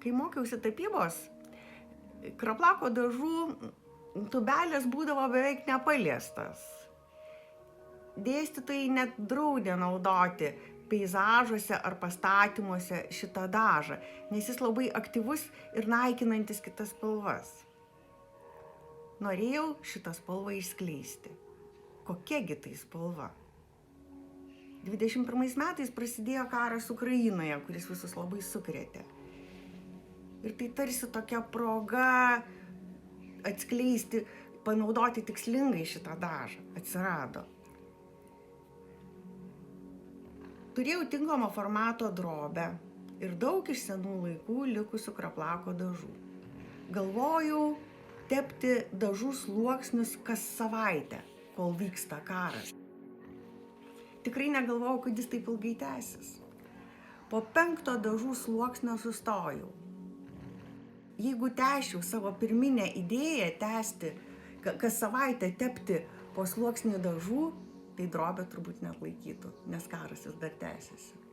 Kai mokiausi tapybos, kraplako dažų tubelės būdavo beveik nepaliestas. Dėstytojai net draudė naudoti peizažuose ar pastatymuose šitą dažą, nes jis labai aktyvus ir naikinantis kitas spalvas. Norėjau šitą spalvą išskleisti. Kokiagi tai spalva? 21 metais prasidėjo karas Ukrainoje, kuris visus labai sukrėtė. Ir tai tarsi tokia proga atskleisti, panaudoti tikslingai šitą dažą atsirado. Turėjau tinkamo formato drobę ir daug iš senų laikų likusių kraplako dažų. Galvojau tepti dažų sluoksnius kas savaitę, kol vyksta karas. Tikrai negalvojau, kad jis taip ilgai tęsis. Po 5 dažų sluoksnio sustojau. Jeigu tęsčiau savo pirminę idėją tęsti, kas savaitę tepti po sluoksnį dažų, tai drobė turbūt neatlaikytų, nes karas vis dar tęsiasi.